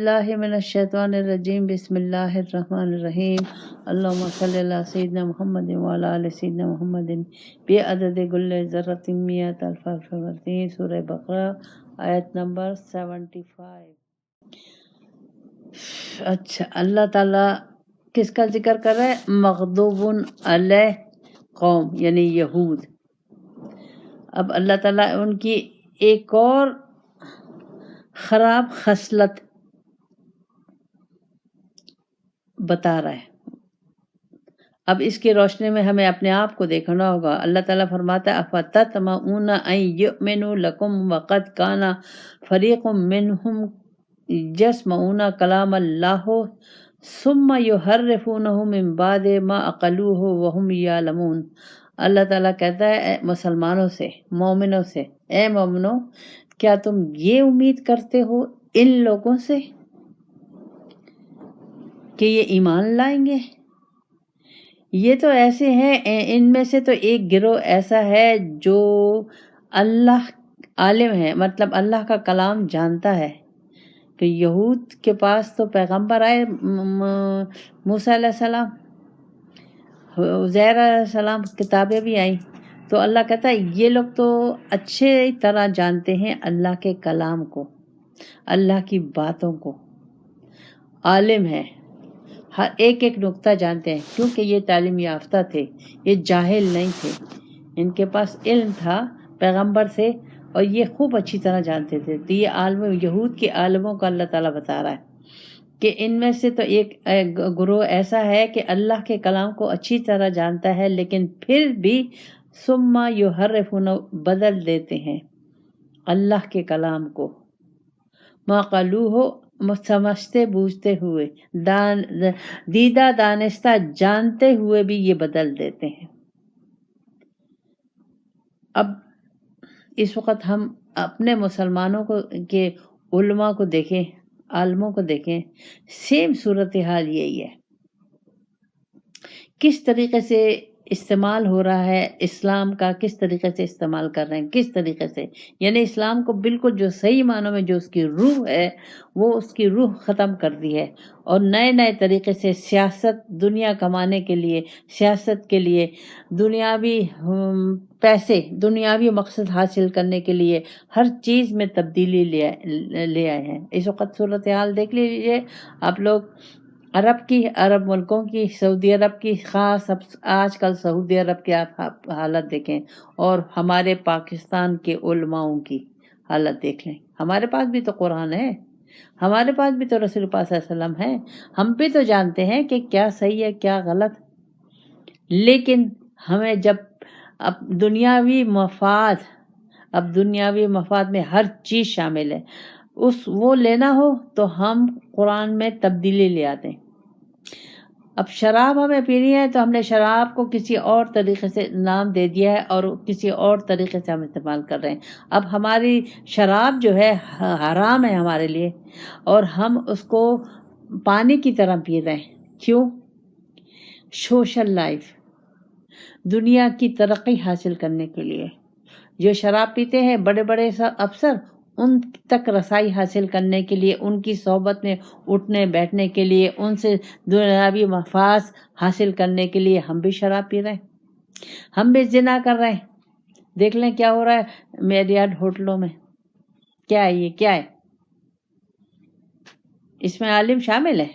باللہ من الشیطان الرجیم بسم اللہ الرحمن الرحیم اللہم صلی اللہ سیدنا محمد وعلی آل سیدنا محمد بعدد کل ذرۃ مئۃ الف الف مرتين سورہ بقرہ آیت نمبر 75۔ اچھا، اللہ تعالیٰ کس کا ذکر کر رہے ہیں؟ مغضوب علیہ قوم یعنی یہود۔ اب اللہ تعالیٰ ان کی ایک اور خراب خصلت بتا رہا ہے۔ اب اس کی روشنی میں ہمیں اپنے آپ کو دیکھنا ہوگا۔ اللہ تعالیٰ فرماتا ہے افتطمعون ان یؤمنوا لکم وقد کان فریق منہم یسمعون کلام اللہ ثم یحرفونہ من بعد ما عقلوہ وہم یعلمون۔ اللہ تعالیٰ کہتا ہے اے مسلمانوں سے، مومنوں سے، اے مومنوں، کیا تم یہ امید کرتے ہو ان لوگوں سے کہ یہ ایمان لائیں گے؟ یہ تو ایسے ہیں، ان میں سے تو ایک گروہ ایسا ہے جو اللہ عالم ہے، مطلب اللہ کا کلام جانتا ہے۔ کہ یہود کے پاس تو پیغمبر آئے، موسیٰ علیہ السلام، عزیر علیہ السلام، کتابیں بھی آئیں، تو اللہ کہتا ہے یہ لوگ تو اچھے طرح جانتے ہیں اللہ کے کلام کو، اللہ کی باتوں کو، عالم ہے، ہر ایک ایک نقطہ جانتے ہیں، کیونکہ یہ تعلیم یافتہ تھے، یہ جاہل نہیں تھے، ان کے پاس علم تھا پیغمبر سے اور یہ خوب اچھی طرح جانتے تھے۔ تو یہ عالم، یہود کے عالموں کا اللہ تعالیٰ بتا رہا ہے کہ ان میں سے تو ایک گروہ ایسا ہے کہ اللہ کے کلام کو اچھی طرح جانتا ہے، لیکن پھر بھی ثم یحرفون، بدل دیتے ہیں اللہ کے کلام کو، ما قالوہ، سمجھتے بوجھتے ہوئے، دیدہ دانستہ جانتے ہوئے بھی یہ بدل دیتے ہیں۔ اب اس وقت ہم اپنے مسلمانوں کو کے علماء کو دیکھیں، عالموں کو دیکھیں، سیم صورتحال یہی ہے۔ کس طریقے سے استعمال ہو رہا ہے اسلام کا، کس طریقے سے استعمال کر رہے ہیں، کس طریقے سے، یعنی اسلام کو بالکل جو صحیح معنوں میں جو اس کی روح ہے وہ اس کی روح ختم کر دی ہے، اور نئے نئے طریقے سے سیاست، دنیا کمانے کے لیے، سیاست کے لیے، دنیاوی پیسے، دنیاوی مقصد حاصل کرنے کے لیے ہر چیز میں تبدیلی لے آئے ہیں۔ اس وقت صورتحال دیکھ لیجیے آپ لوگ، عرب ملکوں کی، سعودی عرب کی، خاص آج کل سعودی عرب کی آپ حالت دیکھیں، اور ہمارے پاکستان کے علماؤں کی حالت دیکھ لیں۔ ہمارے پاس بھی تو قرآن ہے، ہمارے پاس بھی تو رسول پاک صلی اللہ علیہ وسلم ہے، ہم بھی تو جانتے ہیں کہ کیا صحیح ہے کیا غلط، لیکن ہمیں جب اب دنیاوی مفاد میں ہر چیز شامل ہے، وہ لینا ہو تو ہم قرآن میں تبدیلی لے آتے ہیں۔ اب شراب ہمیں پینی ہے تو ہم نے شراب کو کسی اور طریقے سے نام دے دیا ہے اور کسی اور طریقے سے ہم استعمال کر رہے ہیں۔ اب ہماری شراب جو ہے حرام ہے ہمارے لیے، اور ہم اس کو پانی کی طرح پی رہے ہیں۔ کیوں؟ سوشل لائف، دنیا کی ترقی حاصل کرنے کے لیے جو شراب پیتے ہیں بڑے بڑے افسر، ان تک رسائی حاصل کرنے کے لیے، ان کی صحبت میں اٹھنے بیٹھنے کے لیے، ان سے دنیاوی مفاد حاصل کرنے کے لیے ہم بھی شراب پی رہے ہیں، ہم بھی زنا کر رہے ہیں۔ دیکھ لیں کیا ہو رہا ہے میریاٹ ہوٹلوں میں، کیا ہے یہ، کیا ہے؟ اس میں عالم شامل ہے،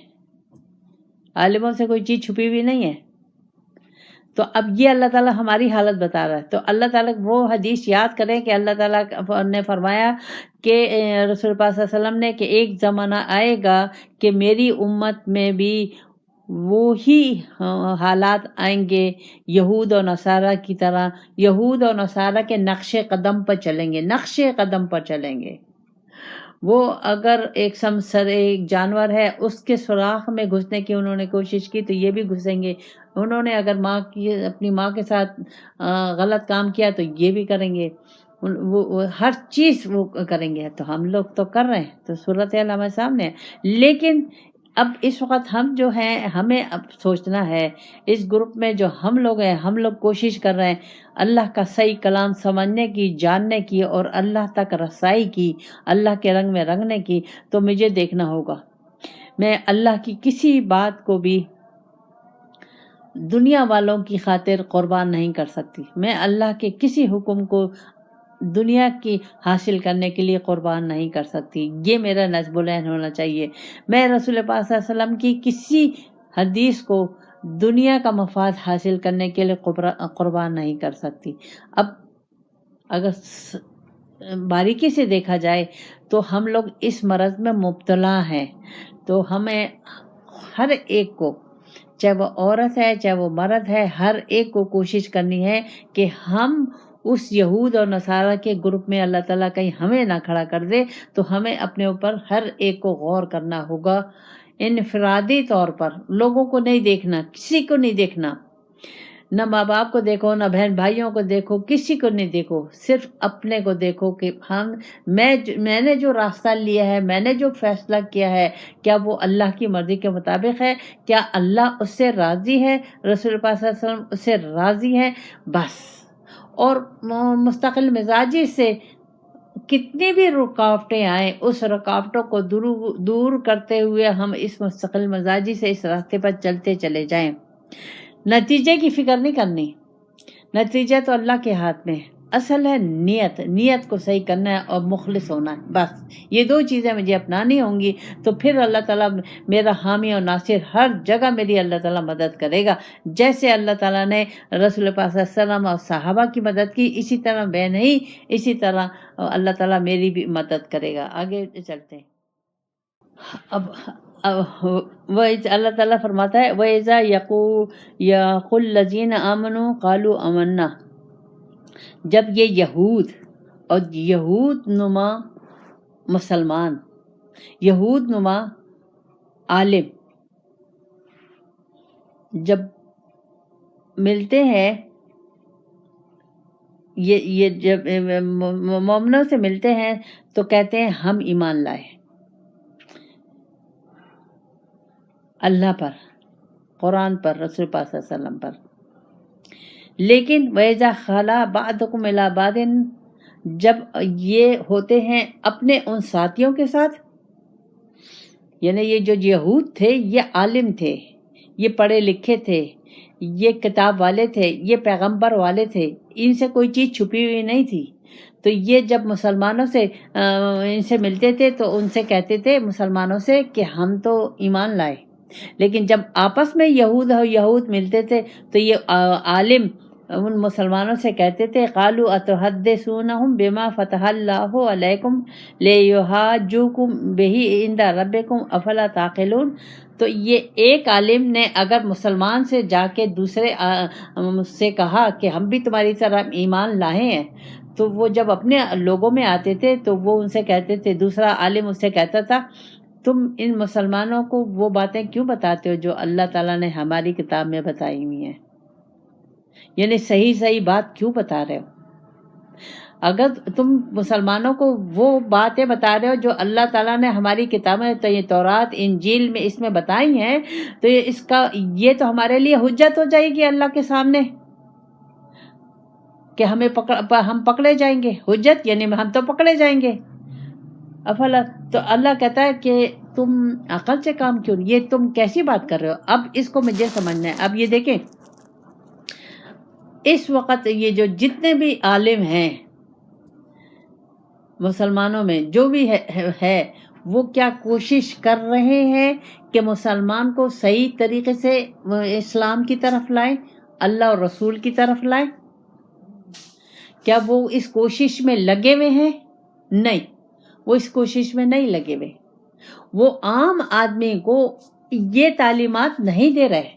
عالموں سے کوئی چیز چھپی ہوئی نہیں ہے۔ تو اب یہ اللہ تعالیٰ ہماری حالت بتا رہا ہے، تو اللہ تعالیٰ وہ حدیث یاد کریں کہ اللہ تعالیٰ نے فرمایا کہ رسول پاک صلی اللہ علیہ وسلم نے کہ ایک زمانہ آئے گا کہ میری امت میں بھی وہی حالات آئیں گے، یہود اور نصارہ کی طرح، یہود اور نصارہ کے نقش قدم پر چلیں گے، نقش قدم پر چلیں گے۔ وہ اگر ایک ایک جانور ہے، اس کے سوراخ میں گھسنے کی انہوں نے کوشش کی تو یہ بھی گھسیں گے، انہوں نے اگر اپنی ماں کے ساتھ غلط کام کیا تو یہ بھی کریں گے، وہ ہر چیز وہ کریں گے۔ تو ہم لوگ تو کر رہے ہیں، تو صورتحال ہمارے سامنے ہے، لیکن اب اس وقت ہم جو ہیں، ہمیں اب سوچنا ہے، اس گروپ میں جو ہم لوگ ہیں، ہم لوگ کوشش کر رہے ہیں اللہ کا صحیح کلام سمجھنے کی، جاننے کی، اور اللہ تک رسائی کی، اللہ کے رنگ میں رنگنے کی، تو مجھے دیکھنا ہوگا میں اللہ کی کسی بات کو بھی دنیا والوں کی خاطر قربان نہیں کر سکتی. میں اللہ کے کسی حکم کو دنیا کی حاصل کرنے کے لیے قربان نہیں کر سکتی. یہ میرا نصب العین ہونا چاہیے. میں رسول پاک صلی اللہ علیہ وسلم کی کسی حدیث کو دنیا کا مفاد حاصل کرنے کے لیے قربان نہیں کر سکتی. اب اگر باریکی سے دیکھا جائے تو ہم لوگ اس مرض میں مبتلا ہیں. تو ہمیں ہر ایک کو، چاہے وہ عورت ہے چاہے وہ مرد ہے، ہر ایک کو کوشش کرنی ہے کہ ہم اس یہود اور نصارہ کے گروپ میں اللہ تعالیٰ کہیں ہمیں نہ کھڑا کر دے. تو ہمیں اپنے اوپر ہر ایک کو غور کرنا ہوگا، انفرادی طور پر. لوگوں کو نہیں دیکھنا، کسی کو نہیں دیکھنا، نہ ماں باپ کو دیکھو، نہ بہن بھائیوں کو دیکھو، کسی کو نہیں دیکھو، صرف اپنے کو دیکھو کہ میں نے جو راستہ لیا ہے، میں نے جو فیصلہ کیا ہے، کیا وہ اللہ کی مرضی کے مطابق ہے؟ کیا اللہ اس سے راضی ہے؟ رسول پاک صلی اللہ علیہ وسلم اس سے راضی ہیں؟ بس. اور مستقل مزاجی سے کتنی بھی رکاوٹیں آئیں، اس رکاوٹوں کو دور کرتے ہوئے ہم اس مستقل مزاجی سے اس راستے پر چلتے چلے جائیں. نتیجے کی فکر نہیں کرنی، نتیجہ تو اللہ کے ہاتھ میں ہے. اصل ہے نیت کو صحیح کرنا ہے اور مخلص ہونا ہے. بس یہ دو چیزیں مجھے اپنانی ہوں گی تو پھر اللہ تعالیٰ میرا حامی اور ناصر، ہر جگہ میری اللہ تعالیٰ مدد کرے گا. جیسے اللہ تعالیٰ نے رسول پاک صلی اللہ علیہ وسلم اور صحابہ کی مدد کی، اسی طرح میں نہیں، اسی طرح اللہ تعالیٰ میری بھی مدد کرے گا. آگے چلتے ہیں. اب وہ اللہ تعالیٰ فرماتا ہے وَإِذَا يَقُولُ الَّذِينَ آمَنُوا قَالُوا آمَنَّا. جب یہ یہود اور یہود نما مسلمان، یہود نما عالم جب ملتے ہیں، یہ جب مومنوں سے ملتے ہیں تو کہتے ہیں ہم ایمان لائے اللہ پر، قرآن پر، رسول پاک صلی اللہ علیہ وسلم پر. لیکن وَإِذَا خَلَا بَعْضُكُمْ إِلَىٰ بَعْضٍ، جب یہ ہوتے ہیں اپنے ان ساتھیوں کے ساتھ، یعنی یہ جو یہود تھے یہ عالم تھے، یہ پڑھے لکھے تھے، یہ کتاب والے تھے، یہ پیغمبر والے تھے، ان سے کوئی چیز چھپی ہوئی نہیں تھی. تو یہ جب مسلمانوں سے ان سے ملتے تھے تو ان سے کہتے تھے مسلمانوں سے کہ ہم تو ایمان لائے. لیکن جب آپس میں یہود ملتے تھے تو یہ عالم ان مسلمانوں سے کہتے تھے قالوا اتحدثونہم بما فتح اللہ علیکم لیحاجوکم بہ عند ربکم افلا تعقلون. تو یہ ایک عالم نے اگر مسلمان سے جا کے دوسرے سے کہا کہ ہم بھی تمہاری طرح ایمان لائے ہیں، تو وہ جب اپنے لوگوں میں آتے تھے تو وہ ان سے کہتے تھے، دوسرا عالم اس سے کہتا تھا تم ان مسلمانوں کو وہ باتیں کیوں بتاتے ہو جو اللہ تعالیٰ نے ہماری کتاب میں بتائی ہوئی ہیں؟ یعنی صحیح بات کیوں بتا رہے ہو؟ اگر تم مسلمانوں کو وہ باتیں بتا رہے ہو جو اللہ تعالیٰ نے ہماری کتاب میں، تو یہ تورات انجیل میں اس میں بتائی ہیں، تو یہ تو ہمارے لیے حجت ہو جائے گی اللہ کے سامنے کہ ہم پکڑے جائیں گے. حجت یعنی ہم تو پکڑے جائیں گے. افلا، تو اللہ کہتا ہے کہ تم عقل سے کام کیوں، یہ تم کیسی بات کر رہے ہو؟ اب اس کو مجھے سمجھنا ہے. اب یہ دیکھیں اس وقت یہ جو جتنے بھی عالم ہیں مسلمانوں میں، جو بھی ہے وہ کیا کوشش کر رہے ہیں کہ مسلمان کو صحیح طریقے سے اسلام کی طرف لائیں، اللہ اور رسول کی طرف لائیں؟ کیا وہ اس کوشش میں لگے ہوئے ہیں؟ نہیں، وہ اس کوشش میں نہیں لگے ہوئے. وہ عام آدمی کو یہ تعلیمات نہیں دے رہے.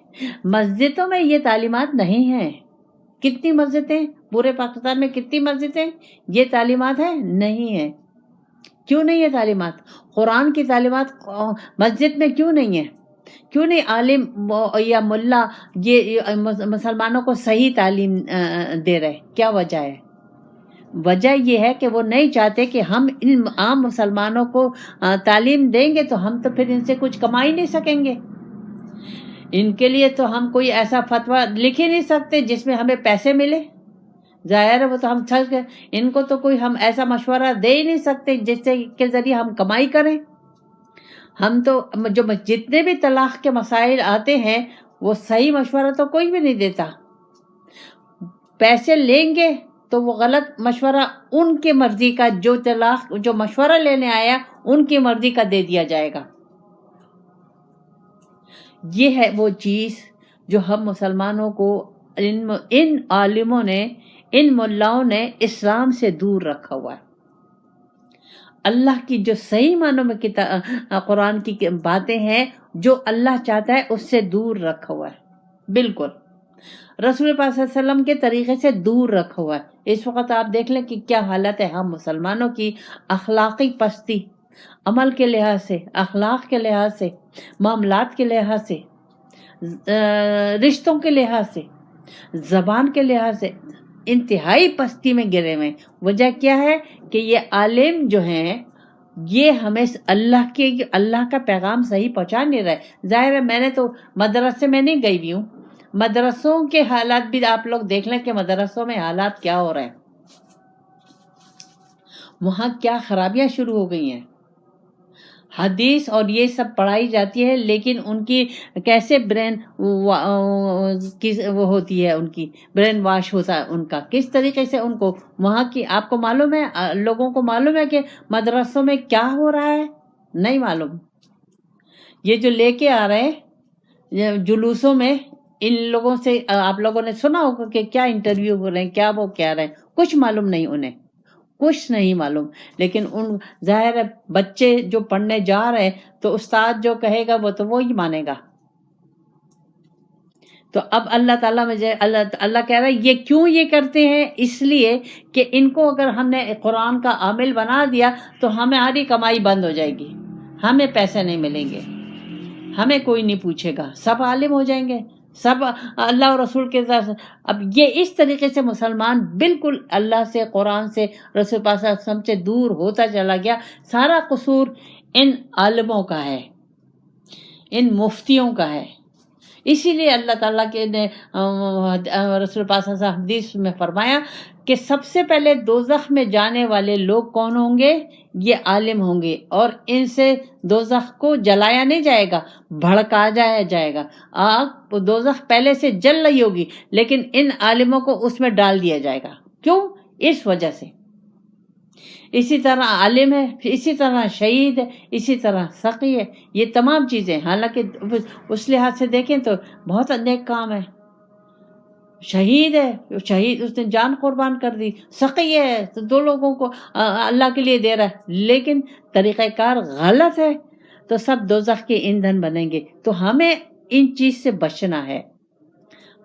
مسجدوں میں یہ تعلیمات نہیں ہیں. کتنی مسجدیں پورے پاکستان میں، کتنی مسجدیں یہ تعلیمات ہیں؟ نہیں ہے. کیوں نہیں ہے تعلیمات؟ قرآن کی تعلیمات مسجد میں کیوں نہیں ہے؟ کیوں نہیں عالم یا ملا یہ مسلمانوں کو صحیح تعلیم دے رہے؟ کیا وجہ ہے؟ وجہ یہ ہے کہ وہ نہیں چاہتے کہ ہم ان عام مسلمانوں کو تعلیم دیں گے تو ہم تو پھر ان سے کچھ کما ہی نہیں سکیں گے. ان کے لیے تو ہم کوئی ایسا فتویٰ لکھ ہی نہیں سکتے جس میں ہمیں پیسے ملے. ظاہر ہے وہ تو ہم ان کو تو کوئی ہم ایسا مشورہ دے ہی نہیں سکتے جس سے کے ذریعے ہم کمائی کریں. ہم تو جو جتنے بھی طلاق کے مسائل آتے ہیں وہ صحیح مشورہ تو کوئی بھی نہیں دیتا. پیسے لیں گے تو وہ غلط مشورہ ان کی مرضی کا، جو مشورہ لینے آیا ان کی مرضی کا دے دیا جائے گا. یہ ہے وہ چیز جو ہم مسلمانوں کو ان عالموں نے، ان ملاؤں نے اسلام سے دور رکھا ہوا ہے. اللہ کی جو صحیح معنوں میں قرآن کی باتیں ہیں، جو اللہ چاہتا ہے اس سے دور رکھا ہوا ہے. بالکل رسول پاک صلی اللہ علیہ وسلم کے طریقے سے دور رکھا ہوا ہے. اس وقت آپ دیکھ لیں کہ کیا حالت ہے ہم مسلمانوں کی. اخلاقی پستی، عمل کے لحاظ سے، اخلاق کے لحاظ سے، معاملات کے لحاظ سے، رشتوں کے لحاظ سے، زبان کے لحاظ سے انتہائی پستی میں گرے ہوئے. وجہ کیا ہے کہ یہ عالم جو ہیں یہ ہمیں اللہ کا پیغام صحیح پہنچا نہیں رہے. ظاہر ہے میں نے تو مدرسے میں نہیں گئی بھی ہوں، مدرسوں کے حالات بھی آپ لوگ دیکھ لیں کہ مدرسوں میں حالات کیا ہو رہے ہیں، وہاں کیا خرابیاں شروع ہو گئی ہیں. حدیث اور یہ سب پڑھائی جاتی ہے، لیکن ان کی کیسے برین وہ ہوتی ہے، ان کی برین واش ہوتا ہے ان کا، کس طریقے سے ان کو وہاں کی. آپ کو معلوم ہے، لوگوں کو معلوم ہے کہ مدرسوں میں کیا ہو رہا ہے؟ نہیں معلوم. یہ جو لے کے آ رہے ہیں جلوسوں میں، ان لوگوں سے آپ لوگوں نے سنا ہوگا کہ کیا انٹرویو ہو رہے ہیں، کیا وہ کہہ رہے ہیں، کچھ معلوم نہیں انہیں، کچھ نہیں معلوم. لیکن ان ظاہر ہے بچے جو پڑھنے جا رہے ہیں تو استاد جو کہے گا وہ تو وہی مانے گا. تو اب اللہ تعالیٰ میں اللہ کہہ رہا ہے یہ کیوں یہ کرتے ہیں؟ اس لیے کہ ان کو اگر ہم نے قرآن کا عامل بنا دیا تو ہماری کمائی بند ہو جائے گی، ہمیں پیسے نہیں ملیں گے، ہمیں کوئی نہیں پوچھے گا، سب عالم ہو جائیں گے، سب اللہ اور رسول کے ساتھ. اب یہ اس طریقے سے مسلمان بالکل اللہ سے، قرآن سے، رسول پاک صلی اللہ علیہ وسلم سے دور ہوتا چلا گیا. سارا قصور ان عالموں کا ہے، ان مفتیوں کا ہے. اسی لیے اللہ تعالیٰ کے نے رسول پاک صلی اللہ علیہ وسلم حدیث میں فرمایا کہ سب سے پہلے دوزخ میں جانے والے لوگ کون ہوں گے؟ یہ عالم ہوں گے، اور ان سے دوزخ کو جلایا نہیں جائے گا، بھڑکا جائے گا. آگ دوزخ پہلے سے جل رہی ہوگی لیکن ان عالموں کو اس میں ڈال دیا جائے گا. کیوں؟ اس وجہ سے. اسی طرح عالم ہے، اسی طرح شہید ہے، اسی طرح سقی ہے. یہ تمام چیزیں حالانکہ اس لحاظ سے دیکھیں تو بہت نیک کام ہے. شہید ہے، شہید اس نے جان قربان کر دی. سقی ہے تو دو لوگوں کو اللہ کے لیے دے رہا ہے، لیکن طریقہ کار غلط ہے تو سب دوزخ کے ایندھن بنیں گے. تو ہمیں ان چیز سے بچنا ہے.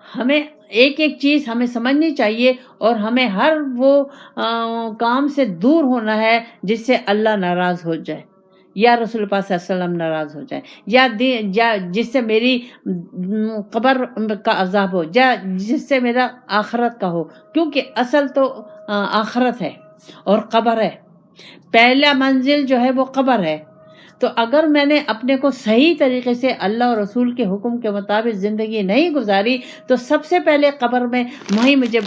ہمیں ایک ایک چیز ہمیں سمجھنی چاہیے، اور ہمیں ہر وہ کام سے دور ہونا ہے جس سے اللہ ناراض ہو جائے، یا رسول پاک صلی اللہ علیہ وسلم ناراض ہو جائے، یا جس سے میری قبر کا عذاب ہو، یا جس سے میرا آخرت کا ہو. کیونکہ اصل تو آخرت ہے اور قبر ہے. پہلا منزل جو ہے وہ قبر ہے. تو اگر میں نے اپنے کو صحیح طریقے سے اللہ اور رسول کے حکم کے مطابق زندگی نہیں گزاری تو سب سے پہلے قبر میں وہیں مجھے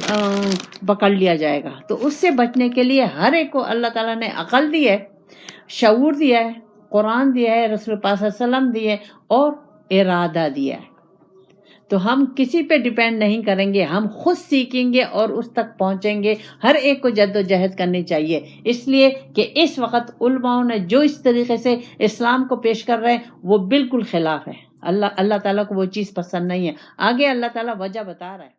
پکڑ لیا جائے گا. تو اس سے بچنے کے لیے ہر ایک کو اللہ تعالیٰ نے عقل دی ہے، شعور دیا ہے، قرآن دیا ہے، رسول پاک صلی اللہ علیہ وسلم دیے، اور ارادہ دیا ہے. تو ہم کسی پہ ڈیپینڈ نہیں کریں گے، ہم خود سیکھیں گے اور اس تک پہنچیں گے. ہر ایک کو جد و جہد کرنی چاہیے، اس لیے کہ اس وقت علماء نے جو اس طریقے سے اسلام کو پیش کر رہے ہیں وہ بالکل خلاف ہے. اللہ تعالیٰ کو وہ چیز پسند نہیں ہے. آگے اللہ تعالیٰ وجہ بتا رہا ہے.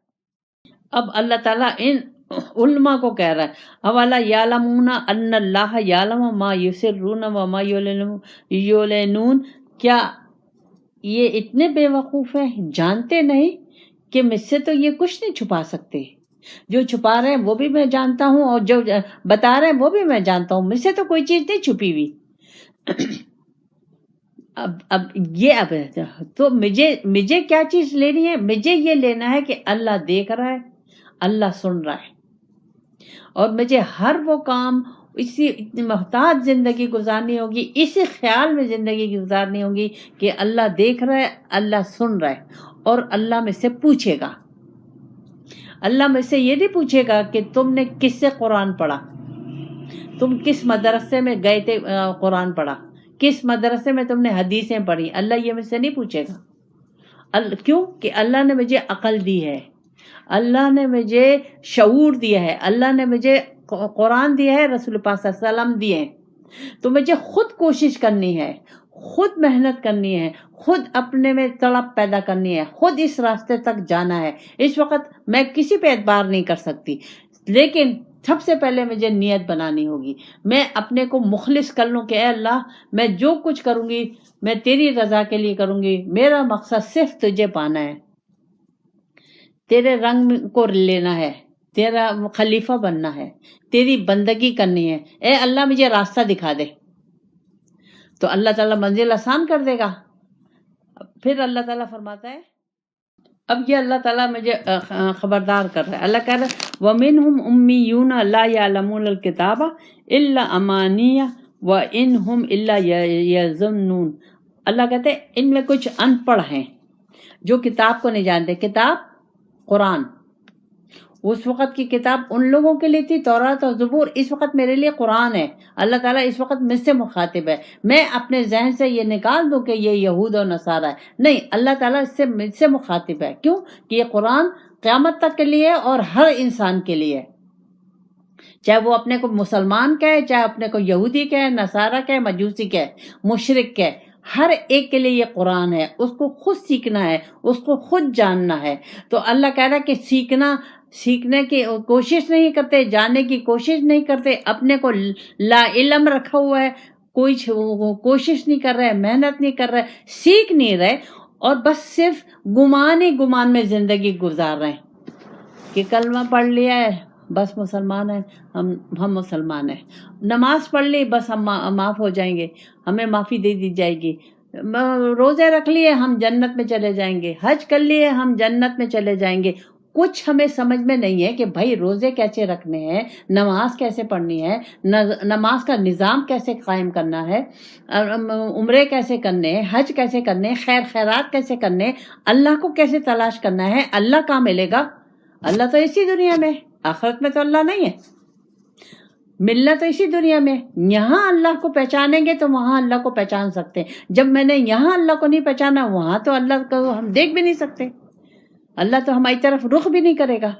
اب اللہ تعالیٰ ان علماء کو کہہ رہا ہے اولا یعلمون ان اللہ یعلم ما یسرون و ما یعلنون. کیا یہ اتنے بے وقوف ہیں، جانتے نہیں کہ مجھ سے تو یہ کچھ نہیں چھپا سکتے؟ جو چھپا رہے ہیں وہ بھی میں جانتا ہوں، اور جو بتا رہے ہیں وہ بھی میں جانتا ہوں. مجھ سے تو کوئی چیز نہیں چھپی ہوئی. اب تو مجھے کیا چیز لینی ہے؟ مجھے یہ لینا ہے کہ اللہ دیکھ رہا ہے، اللہ سن رہا ہے، اور مجھے ہر وہ کام اسی محتاط زندگی گزارنی ہوگی، اسی خیال میں زندگی گزارنی ہوگی کہ اللہ دیکھ رہا ہے، اللہ سن رہا ہے، اور اللہ مجھ سے پوچھے گا. اللہ مجھ سے یہ نہیں پوچھے گا کہ تم نے کس سے قرآن پڑھا، تم کس مدرسے میں گئے تھے قرآن پڑھا، کس مدرسے میں تم نے حدیثیں پڑھی، اللہ یہ مجھ سے نہیں پوچھے گا۔ کیوں کہ اللہ نے مجھے عقل دی ہے، اللہ نے مجھے شعور دیا ہے، اللہ نے مجھے قرآن دیا ہے، رسول پاک صلی اللہ علیہ وسلم دیے ہیں۔ تو مجھے خود کوشش کرنی ہے، خود محنت کرنی ہے، خود اپنے میں تڑپ پیدا کرنی ہے، خود اس راستے تک جانا ہے۔ اس وقت میں کسی پہ اعتبار نہیں کر سکتی، لیکن سب سے پہلے مجھے نیت بنانی ہوگی۔ میں اپنے کو مخلص کر لوں کہ اے اللہ میں جو کچھ کروں گی میں تیری رضا کے لیے کروں گی، میرا مقصد صرف تجھے پانا ہے، تیرے رنگ کو لینا ہے، تیرا خلیفہ بننا ہے، تیری بندگی کرنی ہے۔ اے اللہ مجھے راستہ دکھا دے، تو اللہ تعالیٰ منزل آسان کر دے گا۔ پھر اللہ تعالیٰ فرماتا ہے، اب یہ اللہ تعالیٰ مجھے خبردار کر رہا ہے، اللہ کہہ رہا ہے وَمِنْهُمْ أُمِّيُّونَ لَا يَعْلَمُونَ الْكِتَابَ إِلَّا أَمَانِيَّ وَإِنْهُمْ إِلَّا يَظُنُّونَ۔ اللہ کہتے ہیں ان میں کچھ ان پڑھ ہیں جو کتاب کو نہیں جانتے۔ کتاب قرآن، اس وقت کی کتاب ان لوگوں کے لیے تھی تورات اور زبور، اس وقت میرے لیے قرآن ہے۔ اللہ تعالیٰ اس وقت مجھ سے مخاطب ہے، میں اپنے ذہن سے یہ نکال دوں کہ یہ یہود اور نصارہ ہے، نہیں، اللہ تعالیٰ مجھ سے مخاطب ہے۔ کیوں کہ یہ قرآن قیامت تک کے لیے اور ہر انسان کے لیے، چاہے وہ اپنے کو مسلمان کہے، چاہے اپنے کو یہودی کہے، نصارہ کہے، مجوسی کہے، مشرک کہے، ہر ایک کے لیے یہ قرآن ہے۔ اس کو خود سیکھنا ہے، اس کو خود جاننا ہے۔ تو اللہ کہہ رہا ہے کہ سیکھنے کی کوشش نہیں کرتے، جاننے کی کوشش نہیں کرتے، اپنے کو لا علم رکھا ہوا ہے، کوئی کوشش نہیں کر رہے، محنت نہیں کر رہے، سیکھ نہیں رہے، اور بس صرف گمان ہی گمان میں زندگی گزار رہے ہیں کہ کلمہ پڑھ لیا ہے بس مسلمان ہیں، ہم مسلمان ہیں، نماز پڑھ لی بس ہم معاف ہو جائیں گے، ہمیں معافی دے دی جائے گی، روزے رکھ لیے ہم جنت میں چلے جائیں گے، حج کر لیے ہم جنت میں چلے جائیں گے۔ کچھ ہمیں سمجھ میں نہیں ہے کہ بھائی روزے کیسے رکھنے ہیں، نماز کیسے پڑھنی ہے، نماز کا نظام کیسے قائم کرنا ہے، عمرے کیسے کرنے ہیں، حج کیسے کرنے ہیں، خیر خیرات کیسے کرنے ہیں، اللہ کو کیسے تلاش کرنا ہے۔ اللہ کہاں ملے گا؟ اللہ تو اسی دنیا میں، آخرت میں تو اللہ نہیں ہے، ملنا تو اسی دنیا میں۔ یہاں اللہ کو پہچانیں گے تو وہاں اللہ کو پہچان سکتے ہیں، جب میں نے یہاں اللہ کو نہیں پہچانا وہاں تو اللہ کو ہم دیکھ بھی نہیں سکتے، اللہ تو ہماری طرف رخ بھی نہیں کرے گا۔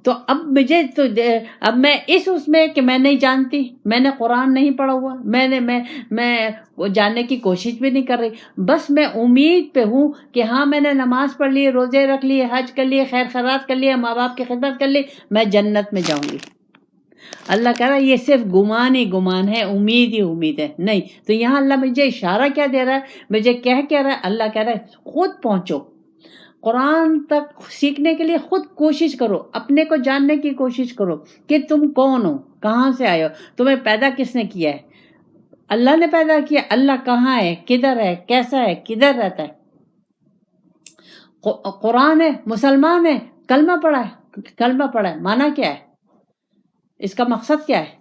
تو اب میں اس میں کہ میں نہیں جانتی، میں نے قرآن نہیں پڑھا ہوا، میں وہ جاننے کی کوشش بھی نہیں کر رہی، بس میں امید پہ ہوں کہ ہاں میں نے نماز پڑھ لی، روزے رکھ لیے، حج کر لیے، خیر خیرات کر لیے، ماں باپ کی خدمت کر لی، میں جنت میں جاؤں گی۔ اللہ کہہ رہا ہے یہ صرف گمان ہی گمان ہے، امید ہی امید ہے، نہیں۔ تو یہاں اللہ مجھے اشارہ کیا دے رہا ہے، مجھے کہہ رہا ہے، اللہ کہہ رہا ہے خود پہنچو قرآن تک، سیکھنے کے لیے خود کوشش کرو، اپنے کو جاننے کی کوشش کرو کہ تم کون ہو، کہاں سے آئے ہو، تمہیں پیدا کس نے کیا ہے؟ اللہ نے پیدا کیا۔ اللہ کہاں ہے، کدھر ہے، کیسا ہے، کدھر رہتا ہے؟ قرآن ہے، مسلمان ہے، کلمہ پڑھا ہے، معنی کیا ہے، اس کا مقصد کیا ہے؟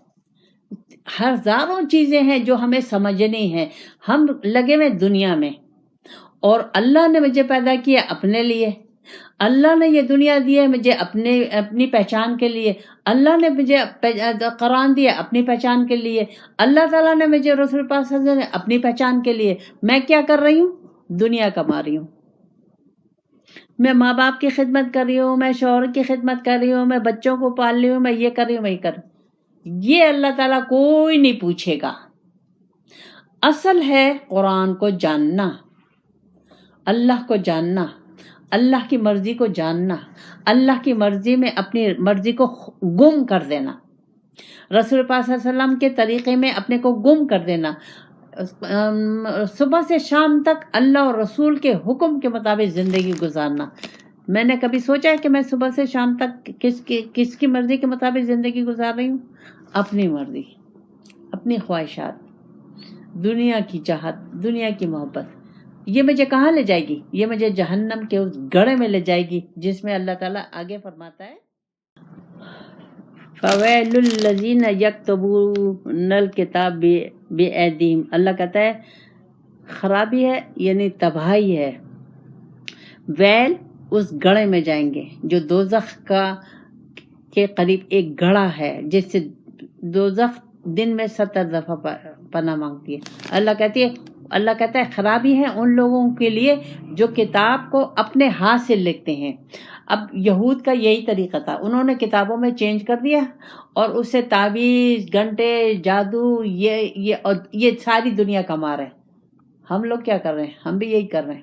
ہزاروں چیزیں ہیں جو ہمیں سمجھنی ہیں، ہم لگے ہوئے دنیا میں، اور اللہ نے مجھے پیدا کیا اپنے لیے، اللہ نے یہ دنیا دی ہے مجھے اپنی پہچان کے لیے، اللہ نے مجھے قرآن دیا اپنی پہچان کے لیے، اللہ تعالیٰ نے مجھے رسول پاک صلی اللہ علیہ وسلم اپنی پہچان کے لیے۔ میں کیا کر رہی ہوں؟ دنیا کما رہی ہوں، میں ماں باپ کی خدمت کر رہی ہوں، میں شوہر کی خدمت کر رہی ہوں، میں بچوں کو پال رہی ہوں، میں یہ کر رہی ہوں، میں یہ کر رہی ہوں۔ یہ اللہ تعالیٰ کوئی نہیں پوچھے گا۔ اصل ہے قرآن کو جاننا، اللہ کو جاننا، اللہ کی مرضی کو جاننا، اللہ کی مرضی میں اپنی مرضی کو گم کر دینا، رسول پاک صلی اللہ علیہ وسلم کے طریقے میں اپنے کو گم کر دینا، صبح سے شام تک اللہ اور رسول کے حکم کے مطابق زندگی گزارنا۔ میں نے کبھی سوچا ہے کہ میں صبح سے شام تک کس کی مرضی کے مطابق زندگی گزار رہی ہوں؟ اپنی مرضی، اپنی خواہشات، دنیا کی چاہت، دنیا کی محبت، یہ مجھے کہاں لے جائے گی؟ یہ مجھے جہنم کے اس گڑھے میں لے جائے گی جس میں اللہ تعالیٰ آگے فرماتا ہے فَوَيْلُ الَّذِينَ يَكْتُبُونَ الْكِتَابَ بِأَيْدِيهِمْ۔ اللہ کہتا ہے خرابی ہے، یعنی تباہی ہے، ویل اس گڑھے میں جائیں گے جو دوزخ کے قریب ایک گڑھا ہے، جس سے دوزخ دن میں 70 دفعہ پناہ مانگتی ہے. اللہ کہتا ہے خرابی ہے ان لوگوں کے لیے جو کتاب کو اپنے ہاتھ سے لکھتے ہیں. اب یہود کا یہی طریقہ تھا، انہوں نے کتابوں میں چینج کر دیا اور اس سے تعویذ، گھنٹے، جادو، یہ ساری دنیا کما رہے ہیں. ہم لوگ کیا کر رہے ہیں؟ ہم بھی یہی کر رہے ہیں.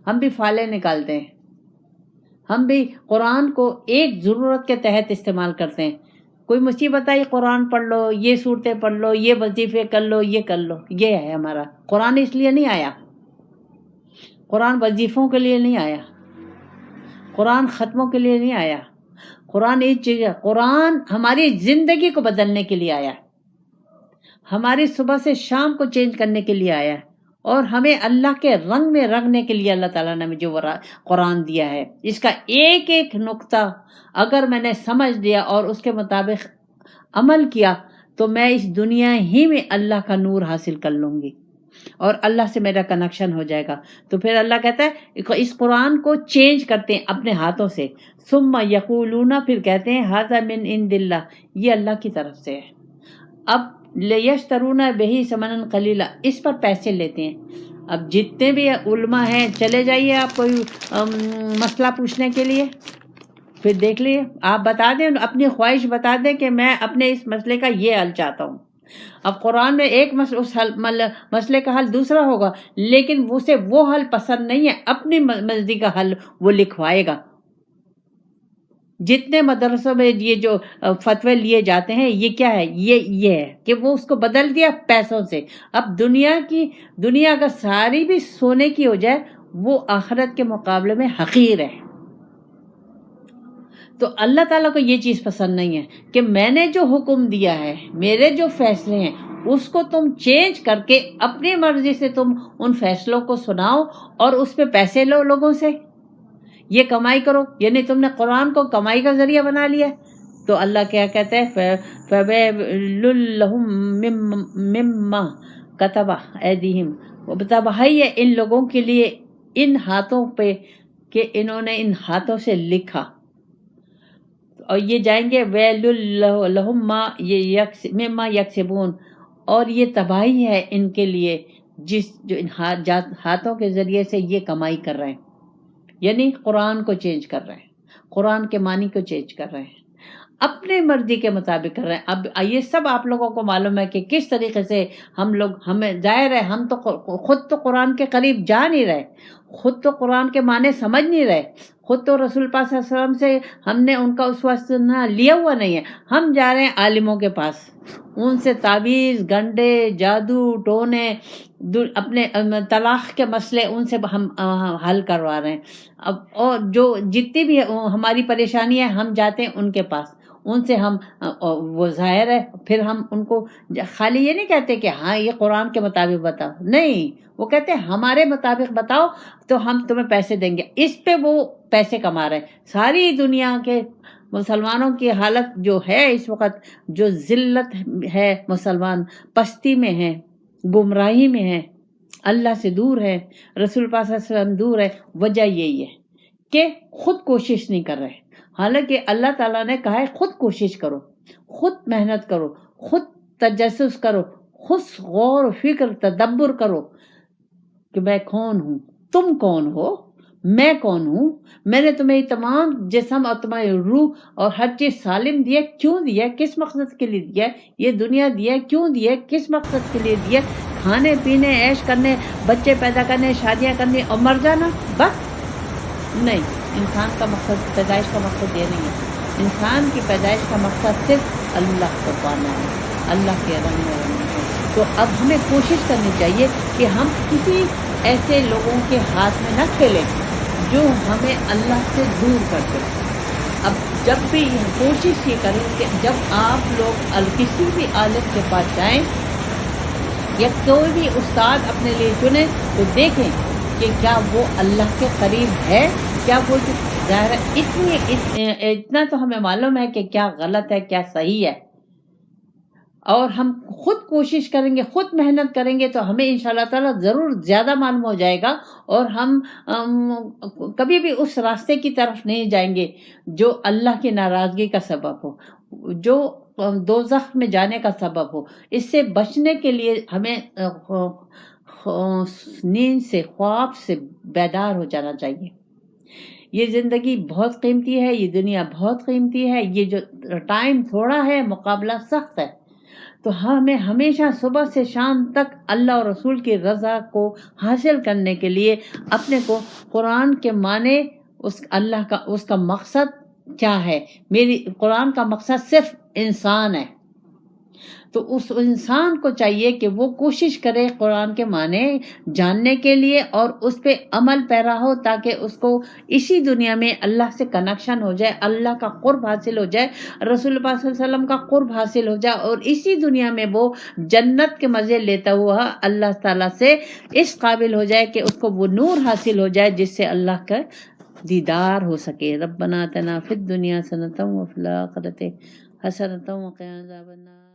ہم بھی فالے نکالتے ہیں، ہم بھی قرآن کو ایک ضرورت کے تحت استعمال کرتے ہیں. کوئی مصیبت آئی قرآن پڑھ لو، یہ صورتیں پڑھ لو، یہ وظیفے کر لو، یہ کر لو. یہ ہے ہمارا قرآن. اس لیے نہیں آیا قرآن، وظیفوں کے لیے نہیں آیا قرآن، ختموں کے لیے نہیں آیا قرآن. ایک چیز ہے، قرآن ہماری زندگی کو بدلنے کے لیے آیا، ہماری صبح سے شام کو چینج کرنے کے لیے آیا، اور ہمیں اللہ کے رنگ میں رنگنے کے لیے اللہ تعالیٰ نے جو قرآن دیا ہے. اس کا ایک ایک نقطہ اگر میں نے سمجھ لیا اور اس کے مطابق عمل کیا تو میں اس دنیا ہی میں اللہ کا نور حاصل کر لوں گی اور اللہ سے میرا کنیکشن ہو جائے گا. تو پھر اللہ کہتا ہے اس قرآن کو چینج کرتے ہیں اپنے ہاتھوں سے. ثم یقولون، پھر کہتے ہیں ھذا من عند اللہ، یہ اللہ کی طرف سے ہے. اب لیشترون بہ ثمنا قلیلا، اس پر پیسے لیتے ہیں. اب جتنے بھی علماء ہیں، چلے جائیے آپ کوئی مسئلہ پوچھنے کے لیے، پھر دیکھ لیے، آپ بتا دیں، اپنی خواہش بتا دیں کہ میں اپنے اس مسئلے کا یہ حل چاہتا ہوں. اب قرآن میں ایک مسئلے کا حل دوسرا ہوگا، لیکن اسے وہ حل پسند نہیں ہے، اپنی مرضی کا حل وہ لکھوائے گا. جتنے مدرسوں میں یہ جو فتوے لیے جاتے ہیں، یہ کیا ہے؟ یہ ہے کہ وہ اس کو بدل دیا پیسوں سے. اب دنیا اگر ساری بھی سونے کی ہو جائے، وہ آخرت کے مقابلے میں حقیر ہے. تو اللہ تعالیٰ کو یہ چیز پسند نہیں ہے کہ میں نے جو حکم دیا ہے، میرے جو فیصلے ہیں، اس کو تم چینج کر کے اپنی مرضی سے تم ان فیصلوں کو سناؤ اور اس پہ پیسے لو لوگوں سے، یہ کمائی کرو. یعنی تم نے قرآن کو کمائی کا ذریعہ بنا لیا. تو اللہ کیا کہتا ہے؟ فَوَيْلٌ لَّهُم مِّمَّا كَتَبَتْ أَيْدِيهِمْ، تباہی ہے ان لوگوں کے لیے ان ہاتھوں پہ کہ انہوں نے ان ہاتھوں سے لکھا. اور یہ جائیں گے وَيْلٌ لَّهُم مِّمَّا يَكْسِبُونَ، اور یہ تباہی ہے ان کے لیے جو ان ہاتھوں کے ذریعے سے یہ کمائی کر رہے ہیں. یعنی قرآن کو چینج کر رہے ہیں، قرآن کے معنی کو چینج کر رہے ہیں، اپنے مرضی کے مطابق کر رہے ہیں. اب یہ سب آپ لوگوں کو معلوم ہے کہ کس طریقے سے ہمیں ظاہر ہے، ہم تو خود تو قرآن کے قریب جا نہیں رہے، خود تو قرآن کے معنی سمجھ نہیں رہے، خود تو رسول پاک صلی اللہ علیہ وسلم سے ہم نے ان کا اسوہ لیا ہوا نہیں ہے. ہم جا رہے ہیں عالموں کے پاس، ان سے تعویذ، گنڈے، جادو ٹونے، اپنے طلاق کے مسئلے ان سے ہم حل کروا رہے ہیں. اور جو جتنی بھی ہماری پریشانی ہے، ہم جاتے ہیں ان کے پاس، ان سے ہم وہ ظاہر ہے. پھر ہم ان کو خالی یہ نہیں کہتے کہ ہاں یہ قرآن کے مطابق بتاؤ، نہیں، وہ کہتے ہیں ہمارے مطابق بتاؤ تو ہم تمہیں پیسے دیں گے. اس پہ وہ پیسے کما رہے ہیں. ساری دنیا کے مسلمانوں کی حالت جو ہے اس وقت، جو ذلت ہے، مسلمان پستی میں ہیں، گمراہی میں ہیں، اللہ سے دور ہے، رسول پاک صلی اللہ علیہ وسلم دور ہے. وجہ یہی ہے کہ خود کوشش نہیں کر رہے. حالانکہ اللہ تعالیٰ نے کہا ہے خود کوشش کرو، خود محنت کرو، خود تجسس کرو، خود غور و فکر تدبر کرو کہ میں کون ہوں، تم کون ہو، میں کون ہوں. میں نے تمہیں تمام جسم اور تمہاری روح اور ہر چیز سالم دیا، کیوں دیا؟ کس مقصد کے لیے دیا؟ یہ دنیا دیا کیوں دیا؟ کس مقصد کے لیے دیا؟ کھانے پینے، عیش کرنے، بچے پیدا کرنے، شادیاں کرنے اور مر جانا، بس نہیں. انسان کا مقصد، پیدائش کا مقصد یہ نہیں ہے. انسان کی پیدائش کا مقصد صرف اللہ کو پانا ہے، اللہ کے رنگ میں رہنا ہے. تو اب ہمیں کوشش کرنی چاہیے کہ ہم کسی ایسے لوگوں کے ہاتھ میں نہ کھیلیں جو ہمیں اللہ سے دور کر دیں. اب جب بھی کوشش یہ کریں کہ جب آپ لوگ کسی بھی عالم کے پاس جائیں یا کوئی بھی استاد اپنے لیے چنیں تو دیکھیں کہ کیا وہ اللہ کے قریب ہے، کیا وہ ظاہر اتنا تو ہمیں معلوم ہے کہ کیا غلط ہے کیا صحیح ہے. اور ہم خود کوشش کریں گے، خود محنت کریں گے تو ہمیں انشاءاللہ تعالیٰ ضرور زیادہ معلوم ہو جائے گا، اور ہم کبھی بھی اس راستے کی طرف نہیں جائیں گے جو اللہ کی ناراضگی کا سبب ہو، جو دوزخ میں جانے کا سبب ہو. اس سے بچنے کے لیے ہمیں نیند سے، خواب سے بیدار ہو جانا چاہیے. یہ زندگی بہت قیمتی ہے، یہ دنیا بہت قیمتی ہے، یہ جو ٹائم تھوڑا ہے، مقابلہ سخت ہے. تو ہمیں ہمیشہ صبح سے شام تک اللہ اور رسول کی رضا کو حاصل کرنے کے لیے اپنے کو قرآن کے معنی، اس کا مقصد کیا ہے. قرآن کا مقصد صرف انسان ہے. تو اس انسان کو چاہیے کہ وہ کوشش کرے قرآن کے معنی جاننے کے لیے اور اس پہ عمل پیرا ہو، تاکہ اس کو اسی دنیا میں اللہ سے کنیکشن ہو جائے، اللہ کا قرب حاصل ہو جائے، رسول اللہ صلی اللہ علیہ وسلم کا قرب حاصل ہو جائے، اور اسی دنیا میں وہ جنت کے مزے لیتا ہوا اللہ تعالیٰ سے اس قابل ہو جائے کہ اس کو وہ نور حاصل ہو جائے جس سے اللہ کا دیدار ہو سکے. ربنا آتنا فی الدنیا حسنۃ وفی الآخرۃ حسنۃ وقنا عذاب النار.